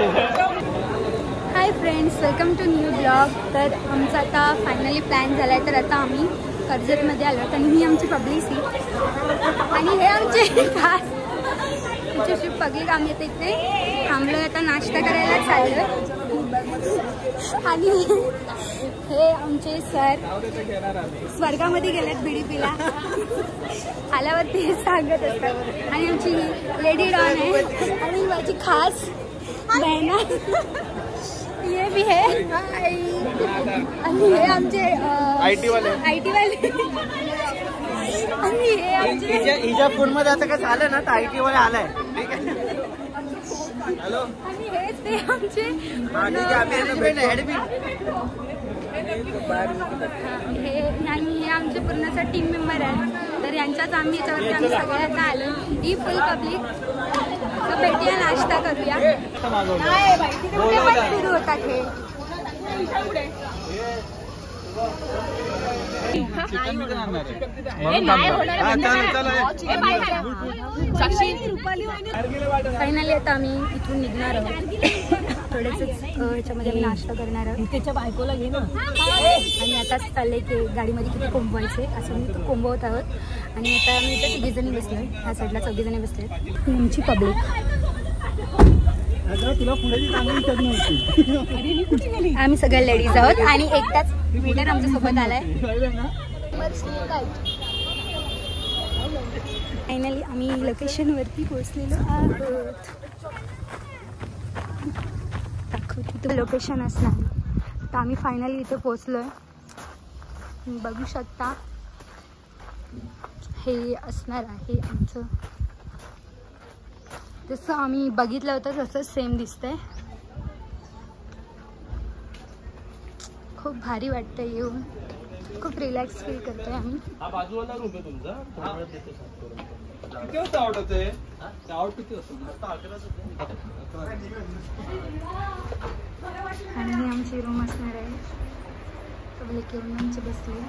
High friends, welcome to new blog. तर आमचा आता फायनली प्लॅन झाला आहे. तर आता आम्ही कर्जतमध्ये आलो आणि ही आमची पब्लिक सीट आणि हे आमचे खास आमची पब्लिक. आम्ही आता इथे थांबलो आता नाश्ता करायला चाललो आणि हे आमचे सर स्वर्गामध्ये गेलेत BDPला. आल्यावरती हे सांगत असतात. आणि आमची लेडी डॉन आहे आणि माझी खास बहन ये भी है आणि हे आमचे IT वाले आणि हे आमचे हिच्या फोन मध्ये आता काय झालं ना तर IT वाले आलाय. ठीक आहे. हॅलो. आणि हेच ते आमचे हे आमचे पूर्णचा टीम मेंबर आहे. तर यांच्याच आम्ही याच्यावरती आम्ही सगळ्यांना आलो. ही फुल पब्लिक. तर भेटूया, नाश्ता करूया. सुरू होतात हे फायनली. आता आम्ही इथून निघणार आहोत. थोडेच ह्याच्यामध्ये आम्ही नाश्ता करणार आहोत. त्याच्या बायकोला घे ना. आणि आता चाललंय की गाडीमध्ये किती कोंबवायचे असं मी कोंबवत आहोत. आणि आता आम्ही इथे 3 जणी बसलोय. ह्या साईडला 4 जणी बसलेत. आमची पब्लिक. आम्ही सगळ्या लेडीज आहोत आणि एकटाच मीटर आमच्या सोबत आलाय. फायनली आम्ही लोकेशनवरती पोहोचलेलो आहोत. दाखवते लोकेशन असणार. तर आम्ही फायनली इथे पोहोचलोय. बघू शकता हे असणार आहे आमचं. जसं आम्ही बघितलं होतं तसंच सेम दिसतंय. खूप भारी वाटतंय येऊन. खूप रिलॅक्स फील करतोय आम्ही. हा बाजूवाला रूम आहे तुमचा. किती वाजता आउट होते? आउट किती वाजता? आणि ही आमची रूम असणार आहे. पब्लिक येऊन आमचे बसले.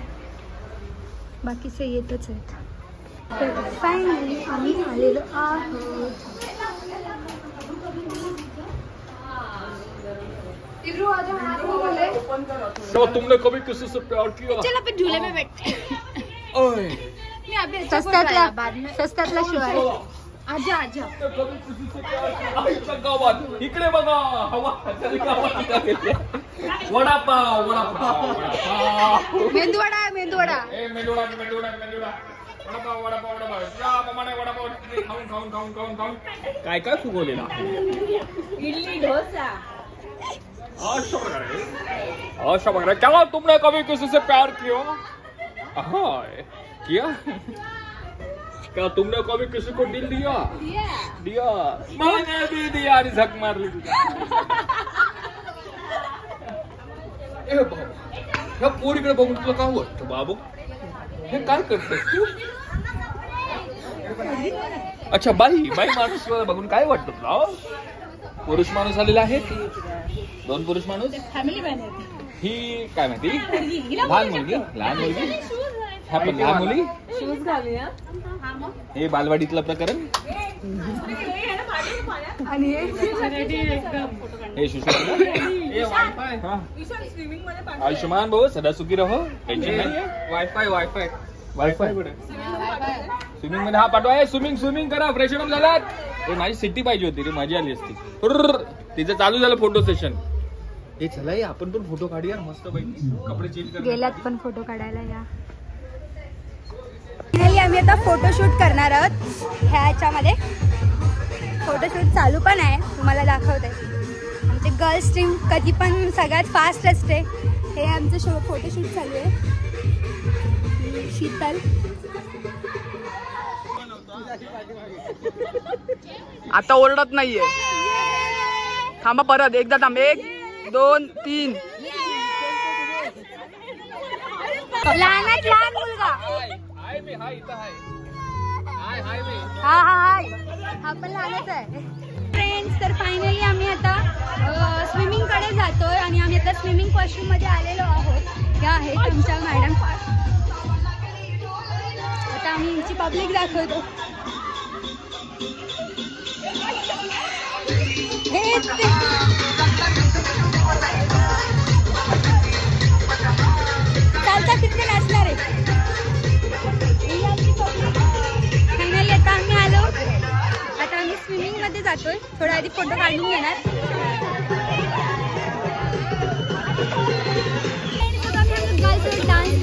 बाकीचे येतच आहेत. तर फायनली आम्ही आलेलो आहोत. तुमने कभी किसी से प्यार किया? चल अपन झूले में बैठते हैं. सस्त्यातला शो आहे. आजा आजा. गावात इकडे बघा हवा वडापाव मेंदूवडा मेंदूवडा काय काय फुगवलेला. इडली डोसा. अच्छा बघा. क्या तुमने कभी किसी से प्यार किया? किया? क्या तुमने कभी किसी को दिल दिया? दिया. मैंने भी दिया आणि झक मारली तुझ्या. ए बाबा, ह्या पोरीकडे बघून तुला काय वाटतं बाबू? हे काय करतेस तू? अच्छा बाई माणूस बघून काय वाटतं तुला? पुरुष माणूस आलेला आहे. 2 पुरुष माणूस. ही काय माहिती लहान मुलगी ह्या पण लहान मुली. हे बालवाडीतलं प्रकरण. आणि हे आयुष्यमान भाऊ सदा सुखी रहो. टेन्शन नाही. वायफाय स्विमिंग मध्ये. हा पाठवा. स्विमिंग करा. फ्रेशन अप झालात. माझी सिटी पाहिजे होती रे. माझी आली असती. तिचं चालू झालं फोटो सेशन. हे चला आपण पण फोटो काढूया मस्त पैकी. कपडे चेंज कर. गेल्यात पण फोटो काढायला या. आम्ही आता फोटोशूट करणार आहोत. ह्याच्यामध्ये फोटोशूट चालू पण आहे. तुम्हाला दाखवते. आमचे गर्ल्स टीम कधी पण सगळ्यात फास्ट असते. हे आमचं फोटोशूट चालू आहे. शीतल आता ओरडत नाहीये. थांबा परत एकदा थांब. 1 2 3. लहान मुलगा. हा पण लहानच आहे. फ्रेंड्स, तर फायनली आम्ही आता स्विमिंग कडे जातोय आणि आम्ही आता स्विमिंग कॉस्ट्यूम मध्ये आलेलो आहोत. ह्या आहेत आमच्या मॅडम. आता आम्ही यांची पब्लिक दाखवतो. चालता फिरते नाचणार आहे. फायनली आता आम्ही आलो. आता आम्ही स्विमिंग मध्ये जातोय. थोडा आधी फोटो काढून घेणार. डान्स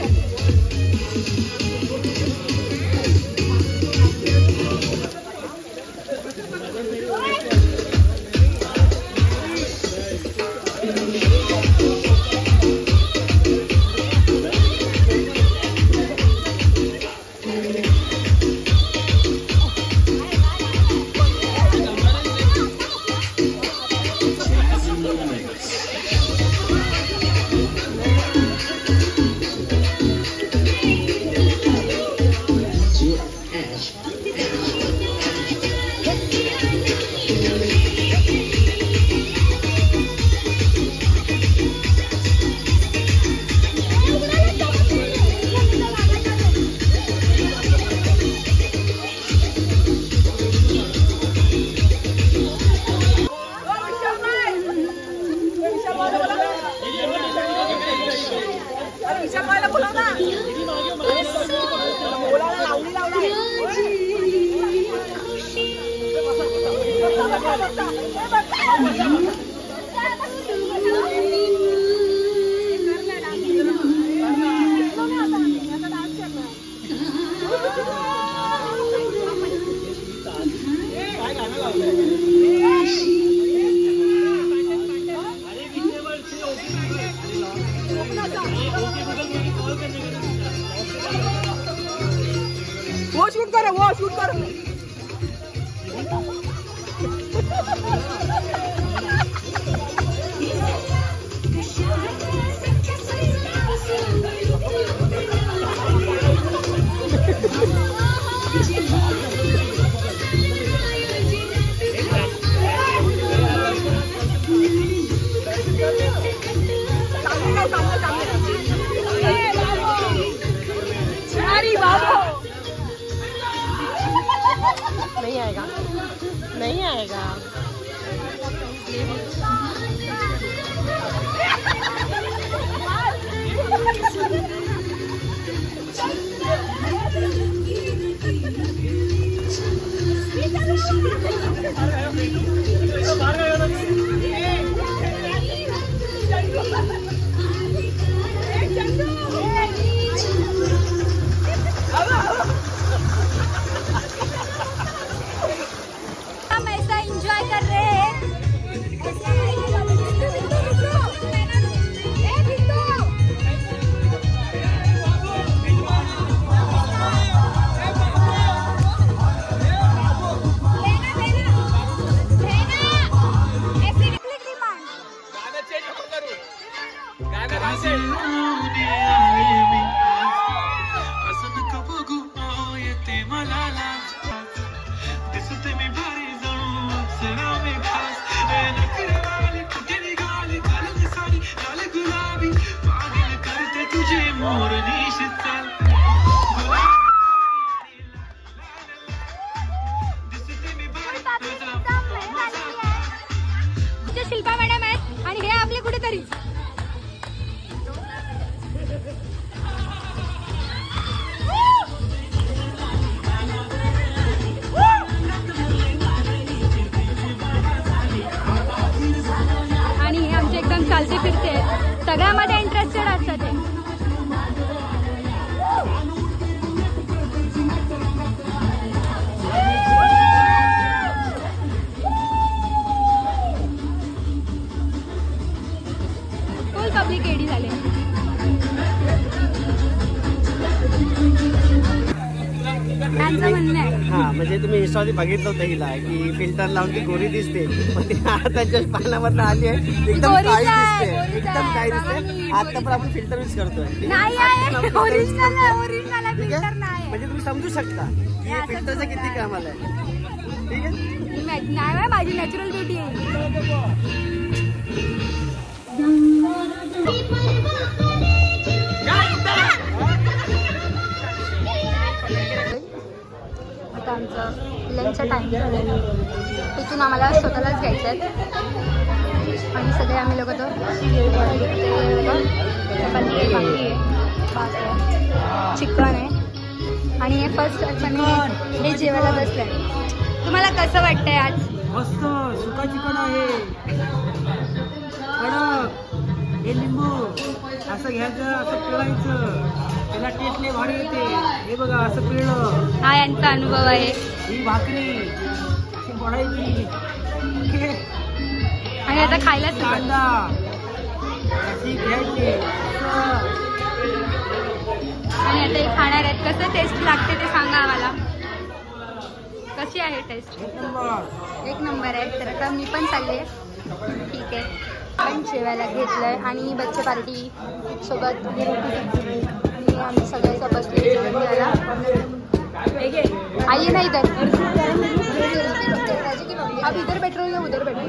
वो शूट कर वो शूट कर नहीं आएगा. शिल्पा मॅडम आहेत आणि हे आपले कुठेतरी आणि हे आमचे एकदम चालते फिरते सगळ्यामध्ये इंटरेस्टेड असतात ते. पब्लिक एडी झाले. त्यांचं म्हणणं आहे हा म्हणजे तुम्ही इंस्टावरती बघितलं होतं हिला की फिल्टर लावून ती गोरी दिसते त्यांच्या पानावरनं आली आहे एकदम काळी दिसते एकदम काळी दिसते. आता पण आपण फिल्टर यूज करतोय म्हणजे तुम्ही समजू शकता की फिल्टरचं किती कामाला आहे. ठीक आहे नाही माझी नॅचरल ब्युटी आहे. आता आमचं लंचचा टाईम झाला आहे. तिथून आम्हाला स्वतःलाच घ्यायचं आहे आणि सगळे आम्ही लोक तर पनीर बाकी आहे, भात आहे, चिकन आहे आणि हे फर्स्ट आणि हे जेवायला बसलं आहे. तुम्हाला कसं वाटतंय आज? मस्त सुका चिकन आहे, कडक, हे लिंबू असं घ्यायचं, असं पिळायचं, त्याला टेस्ट लय भारी येते. हे बघा असं पिळलं. हा यांचा अनुभव आहे. ही भाकरी अशी बढायची आणि आता खायला कांदा अशी घ्यायची आणि आता हे खाणार आहेत. कसं टेस्ट लागते ते सांगा आम्हाला. कशी आहे टेस्ट? एक नंबर आहे. तर आता मी पण चालले. ठीक आहे, पण जेवायला घेतलंय आणि बच्चे पार्टी सोबत आम्ही सगळ्याचा बसले जेवण घ्यायला. आई नाही तर अब इधर बैठ रहे हो, उधर बैठ रहे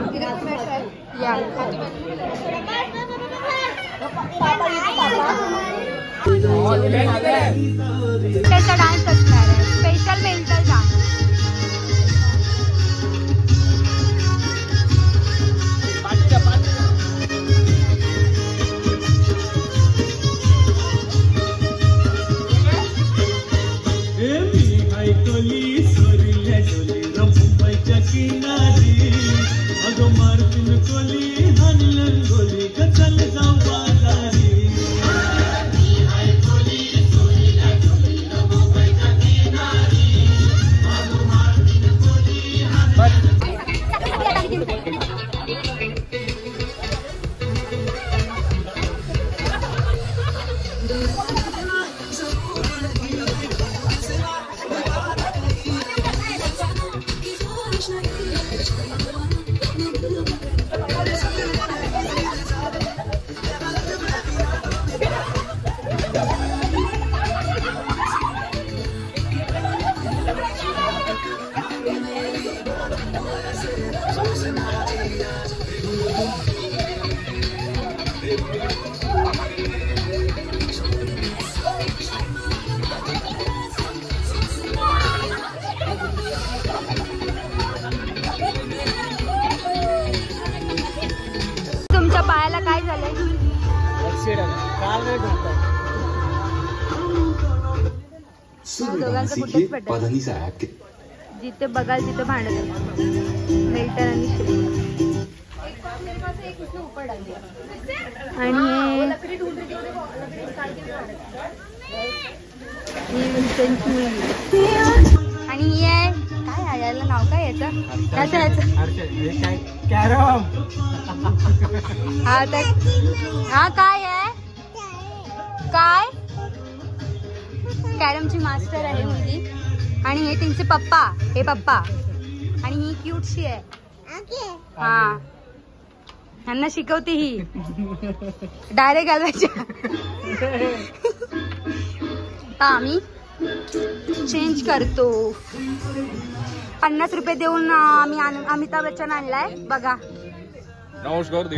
या. त्याचा डान्स असणार आहे, स्पेशल मेंटल डान्स. तुमच्या पायाला काय झालंय? दोघांचं कुठेच पटत. जिथे बघाल तिथे भांडत मेल्टन आणि आणि ही आहे काय याला नाव काय याचं? कॅरम. हा काय आहे? काय कॅरमची मास्टर आहे मुलगी. आणि हे त्यांचे पप्पा, हे पप्पा आणि ही क्यूटशी आहे. हा ह्यांना शिकवते ही डायरेक्ट घालवायच्या. आम्ही चेंज करतो. 50 रुपये देऊन आम्ही अमिताभ बच्चन आणलाय बघा. नमस्कार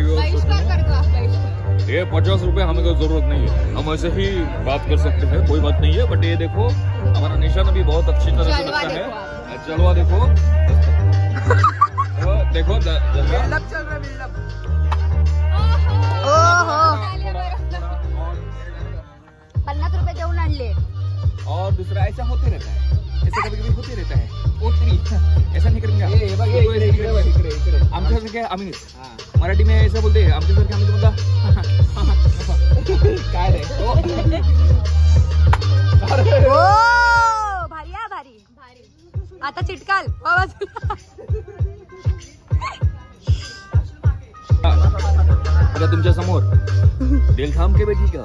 ये 50 रुपए हमें तो जरूरत नहीं है, हम ऐसे ही बात कर सकते हैं, कोई बात नहीं है. बट ये देखो हमारा निशान भी बहुत अच्छी तरह से लगता है. चलवा देखो देखो बिल्डअप चल रहा है, बिल्डअप. ओहो 50 रुपये देऊन आणले. और दूसरा ऐसा होते रहता है, ऐसा कभी कभी होते रहता है. ऐसा नहीं करेंगे आमच्यासारखे आम्ही मराठी में ऐसा बोलते हैं. आमच्यासारखे आम्ही बोलता काय रे. भारी हा भारी. आता चिटकाल आवाज. तुमच्या समोर दिल थाम के बैठिएगा.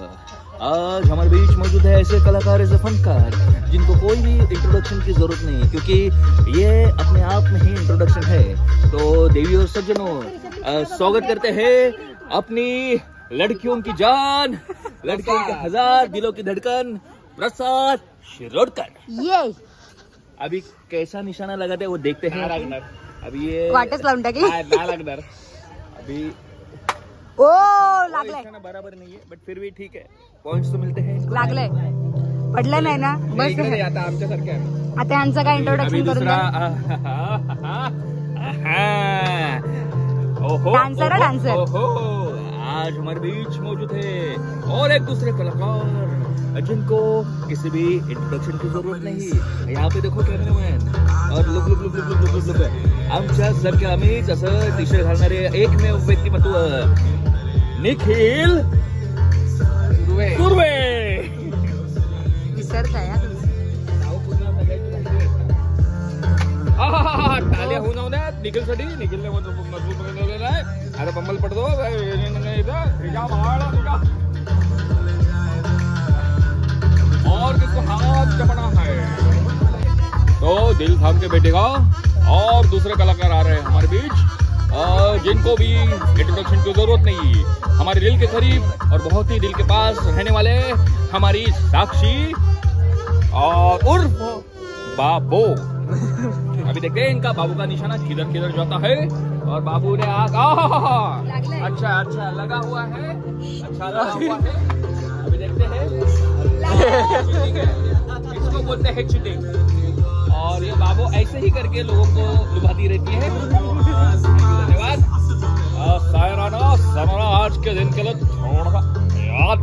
आज हमारे बीच मौजूद है ऐसे कलाकार, ऐसे फनकार जिनको कोई भी इंट्रोडक्शन की जरूरत नहीं, क्योंकि ये अपने आप में ही इंट्रोडक्शन है. तो देवी और सज्जनों स्वागत करते हैं अपनी लड़कियों की जान, लड़कियों के हजार दिलों की धड़कन, प्रसाद शिरोडकर. ये अभी कैसा निशाना लगाते हैं वो देखते हैं. अभी ये वाटच लावून टाकली. लगणार अभी ओ लागलाय. बराबर नहीं है बट फिर भी ठीक है, पॉइंट्स तो मिलते हैं. लागलंय, पडलं नाही ना बस. आता आमच्यासारखे आता यांचं काय इंट्रोडक्शन करून द्या. डांसर है डांसर. आज हमारे बीच मौजूद है और एक दूसरे कलाकार जिनको किसी भी इंट्रोडक्शन की जरूरत नहीं. यहाँ पे देखो कॅमेरामॅन और look look look look look look look आमच्या सारख्या आम्हीच असं टी शर्ट घालणारे एकमेव व्यक्तिमत्व निखिल सुर्वे. विसरताय टाल्या होऊन जाऊ द्या निखिलसाठी. निखिलने मजबूत बनवलेला आहे. आता बंबल पडतो और किसको हाथ चपना है तो दिल थाम के बैठेगा. और दूसरे कलाकार आ रहे हैं हमारे बीच और जिनको भी इंट्रोडक्शन की जरूरत नहीं. हमारे दिल के करीब और बहुत ही दिल के पास रहने वाले हमारी साक्षी और उर्फ बाबू. अभी देखते हैं इनका बाबू का निशाना किधर किधर जाता है. और बाबू ने अच्छा लगा हुआ है. अच्छा लगा हुआ है. अभी देखते हैं. इसको बोलते हैं चीटिंग. और ये बाबू ऐसे ही करके लोगों को लुभाती रहती है. धन्यवाद. सायराना समरा आज के दिन के लिए थोड़ा याद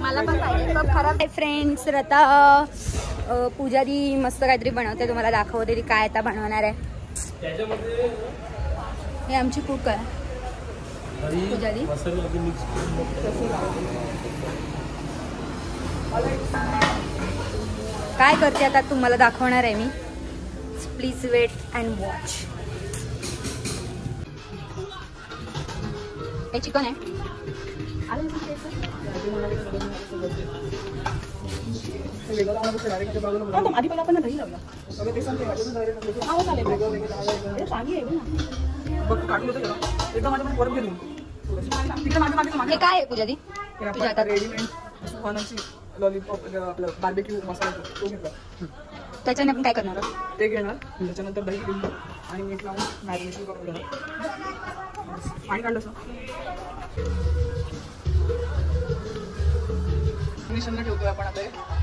मला पण पाहिजे कप खराब आहे. फ्रेंड्स आता पूजारी मस्त काहीतरी बनवते. तुम्हाला दाखवते ती काय आता बनवणार आहे. हे आमची कुक आहे पूजारी. काय करते आता तुम्हाला दाखवणार आहे मी. Please wait and watch. हे चिकन आहे. आधी पण आपण दही लावला. हे काय आहे पूजारी. लॉलीपॉप आपलं बार्बेक्यू मसाला तो घेतला. त्याच्याने आपण काय करणार ते घेणार. त्याच्यानंतर दही आणि मीठ लावून मॅरिनेशन करून घेणार. पाणी काढलं ठेवतोय आपण आता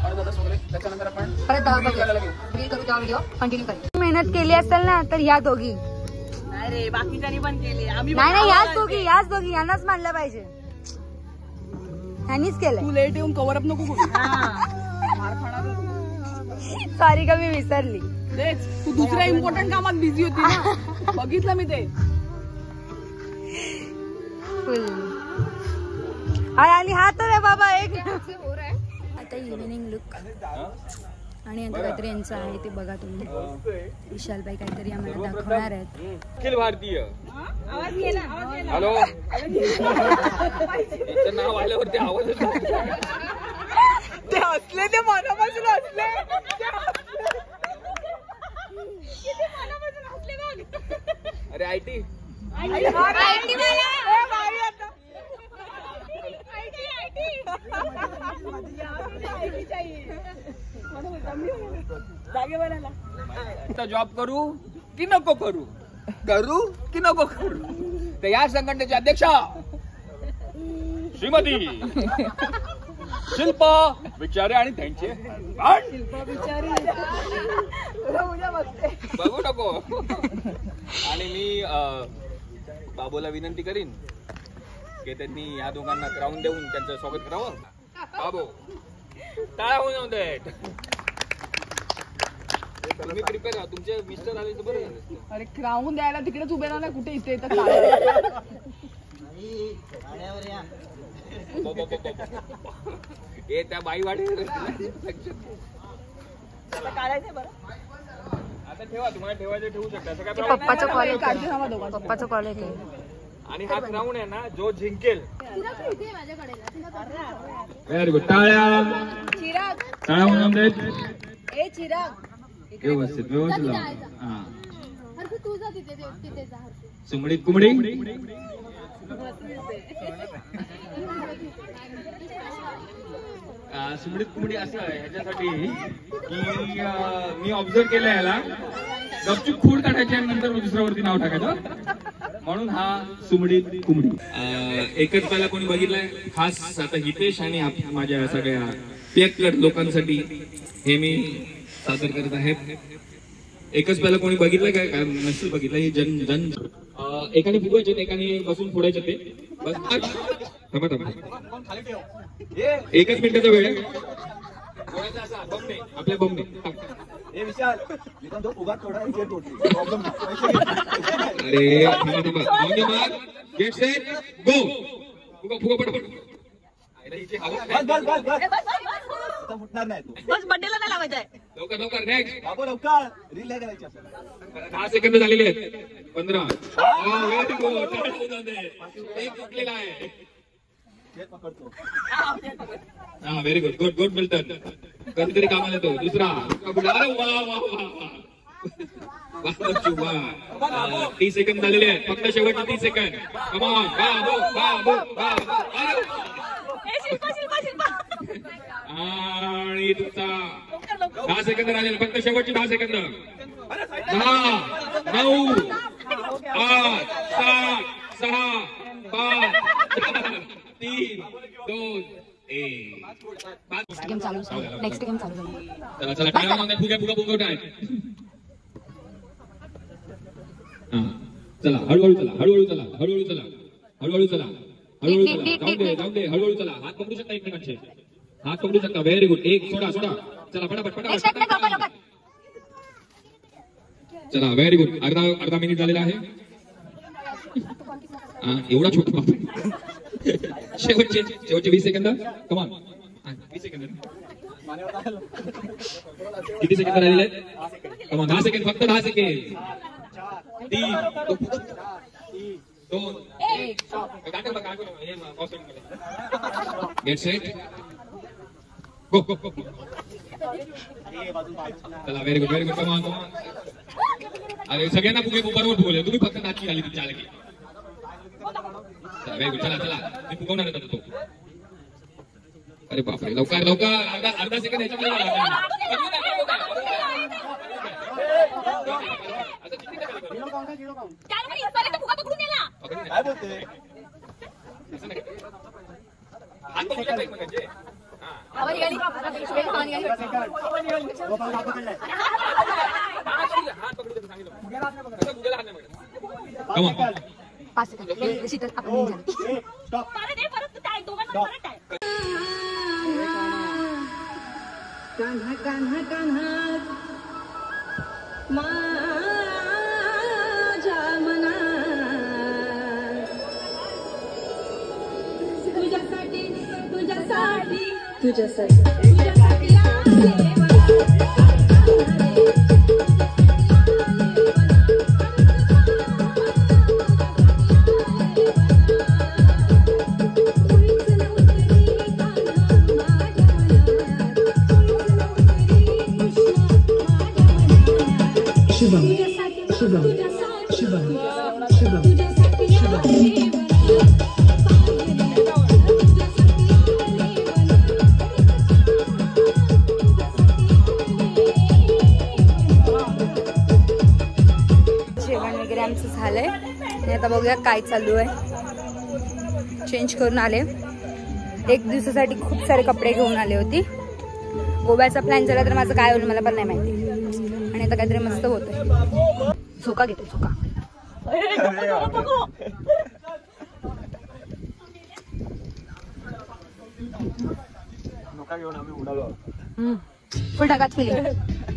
अर्धा तास वगैरे. त्याच्यानंतर आपण परत व्हिडिओ कंटिन्यू करू. मेहनत केली असेल ना तर ह्या दोघी. अरे बाकीच्यांनी पण केली. आम्ही नाही याच दोघी यांनाच मानलं पाहिजे. ह्यांनीच केलंय. तू लेट येऊन कव्हर अप नको करू. मार खाणार. सॉरी का मी विसरली. तू दुसऱ्या इम्पॉर्टंट कामात बिझी होती ना. बघितलं मी ते. आणि हा तर आहे बाबा एक. आता इव्हिनिंग लुक आणि आता काहीतरी यांचं आहे ते बघा तुम्ही. विशालबाई काहीतरी आम्हाला दाखवणार आहेत. अखिल भारतीय हॅलो नाव आल्यावरती आवाज ते असले ते मनापासून असले. अरे आयटी जॉब करू की नको करू. तर या संघटनेचे अध्यक्ष श्रीमती शिल्पा विचारे आणि त्यांचे बघू नको. आणि मी बाबूला विनंती करीन की त्यांनी या दोघांना क्राऊन देऊन त्यांचं स्वागत करावं. बाबू टाळ्या होऊन जाऊ देत. तुम्ही प्रिपेअर आहात. तुमचे मिस्टर आले तर बरं. अरे क्राऊन द्यायला तिकडेच उभे राहा. कुठे इथे हे त्या बाई वाढे आता ठेवा. तुम्हाला ठेवायचे ठेवू शकता. पप्पाचं कॉलेज आहे. आणि हा क्राऊन आहे ना जो जिंकेल. Very good. टाळ्या होऊन देत. व्यवस्थित सुमडी कुमडी सुमडीत कुमडी असं ह्याच्यासाठी की मी ऑब्झर्व केलं याला गपचूप खूड काढायची आणि नंतर दुसऱ्यावरती नाव टाकायचं, म्हणून हा सुमडीत कुमडी. एकच पहिला कोणी बघितलाय खास आता हितेश आणि माझ्या सगळ्या पेककड लोकांसाठी हे मी सादर करत आहे. एकच पहिला कोणी बघितलं काय नसेल बघितलं हे जन जन एकाने फुगवायचे एकाने बसून फोडायचे ते बस. थांबा एकच मिनिटाचा वेळ आहे. आपल्या बमने अरे थांबा गेट सेट गो. फुगा पटापट फुटणार नाही बस बड्डेला नाही लावायचं आहे. लवकर नेक्स्ट लवकर रील नाही करायची आपल्याला. 10 सेकंद झालेले आहेत. 15 व्हेरी गुड. एक फुटलेला आहे. हा very good good good Milton. कधीतरी कामाला येतो. दुसरा अरे वा 30 सेकंद झालेले आहेत. फक्त शेवटचे 30 सेकंड. कमॉन बाबू आणि तुमचा 10 सेकंद राहिले. फक्त शेवटचे 10 सेकंद. 10 9 8 7 6 5 4 3 2 1. गेम चालू झाला. नेक्स्ट गेम चालू झाला. चला टाइम फुगा उठाय. चला हळूहळू चला. जाऊ दे हळूहळू चला. हात पकडू शकता एकमेकांचे. हात पकडू शकता. Very good. एक सोडा. चला फटाफट. चला व्हेरी गुड. अर्धा मिनिट झालेला आहे. एवढा छोटा बाप. शेवटचे 20 सेकंद. Come on 20 second. किती सेकंद राहिले? Come on 10 second. फक्त 10 सेकंड. 3 2 1. Get set go. चला व्हेरी गुड. कमॉन. अरे सगळ्यांना बरोबर फुगवले. तुम्ही फक्त नाचकी झाली तुमच्या आले की. चला व्हेरी गुड. चला मी फुगवणार आहे तो. अरे बापरे लवकर. अर्धा सेकंड काय बोलते झालंय. आता बघूया काय चालू आहे. चेंज करून आले. एक दिवसासाठी खूप सारे कपडे घेऊन आले होते. गोव्याचा प्लॅन झाला तर माझं काय होईल मला पण नाही माहिती. आणि आता काहीतरी मस्त होतंय. झोका घेते झोका. फुल ढगात फिलिंग.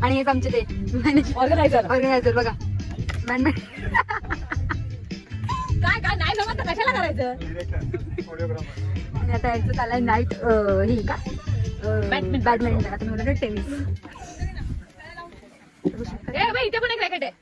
आणि हेच आमचे ते ऑर्गनायझर बघा. काय नाही जमत तर कशाला करायचं. आणि आता यायचं चाललंय नाईट ही का बॅडमिंटन. आता मला टेनिस. इथे पण एक रॅकेट आहे.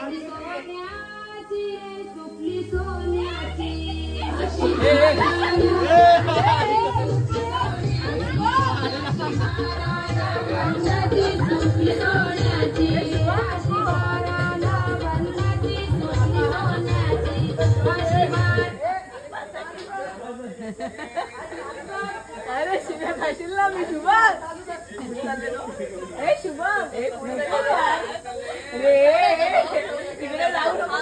अरे शिव्या खाशील ना मी शुभम शुभम तिकडे जाऊ नको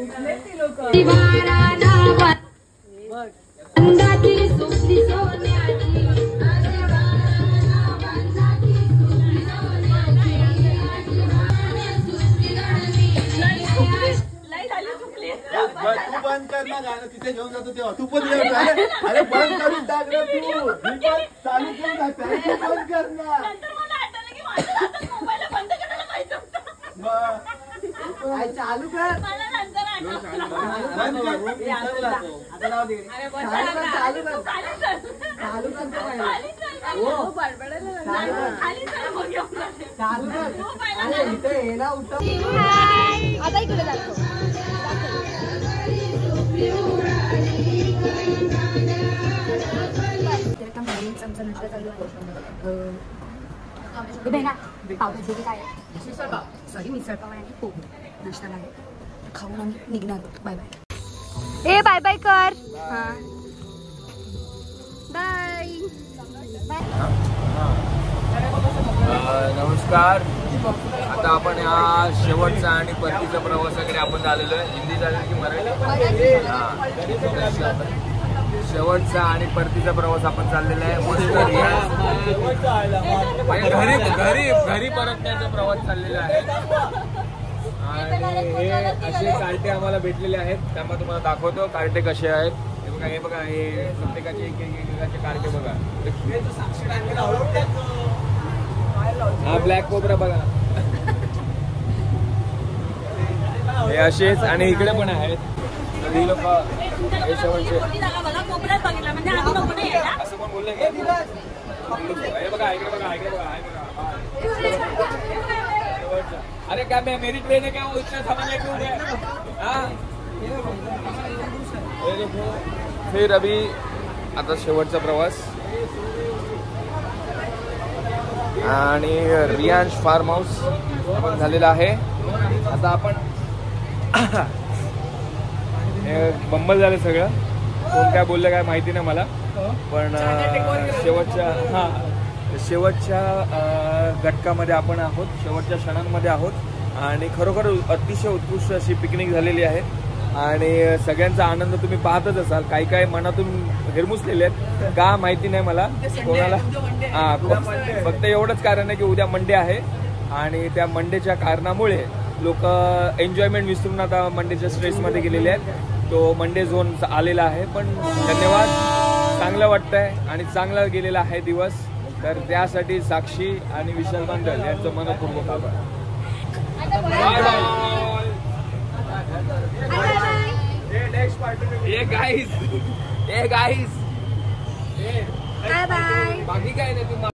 उठले ती लोक तू बंद कर ना गाणं तिथे घेऊन जातो तेव्हा तू पण येऊ अरे बंद करून टाक ना तू मी पण चालू करून टाकतो तू बंद कर ना चालू कर आता इकडे जातो पावभाजी काय सॉरी मिसळपाव आणि पोहे नाश्ता लागेल खाऊन आम्ही निघणार बाय बाय ए बाय बाय कर हां बाय नमस्कार. आता आपण हा शेवटचा आणि परतीचा प्रवासाकडे आपण झालेलो आहे. हिंदी झालेलं की मराठी? शेवटचा आणि परतीचा प्रवास आपण चाललेला आहे. घरी परतण्याचा प्रवास चाललेला आहे. आणि हे असे कार्टे आम्हाला भेटलेले आहेत. त्यामुळे तुम्हाला दाखवतो कार्टे कसे आहेत. हे बघा हे प्रत्येकाचे एकेकाचे कार्टे बघा. हा ब्लॅक कोबरा बघा. हे असेच आणि इकडे पण आहेत. ही लोक हे शेवटचे असं पण बोलले हे बघा इकडे बघा इकडे बघा. अरे क्या मेरी ट्रेन है क्या वो इतना सामान क्यों है? फिर अभी आता शेवटचा प्रवास आणि रियांश फार्म हाऊस आपण झालेला आहे. आता आपण बंबल झालं सगळं. कोण काय बोललं काय माहिती नाही मला. पण शेवटच्या घटकामध्ये आपण आहोत. शेवटच्या क्षणांमध्ये आहोत. आणि खरोखर अतिशय उत्कृष्ट अशी पिकनिक झालेली आहे. आणि सगळ्यांचा आनंद तुम्ही पाहतच असाल. काही काही मनातून हिरमुसलेले आहेत का माहिती नाही मला कोणाला. फक्त एवढंच कारण आहे की उद्या मंडे आहे. आणि त्या मंडेच्या कारणामुळे लोक एन्जॉयमेंट विसरून आता मंडेच्या स्ट्रेसमध्ये गेलेले आहेत. तो मंडे झोन आलेला आहे. पण धन्यवाद. चांगलं वाटतंय आणि चांगला गेलेला आहे दिवस. तर त्यासाठी साक्षी आणि विशाल मंडल यांचं मनपूर्वक आभार. Bye bye. Hey guys, बाकी काय नाही.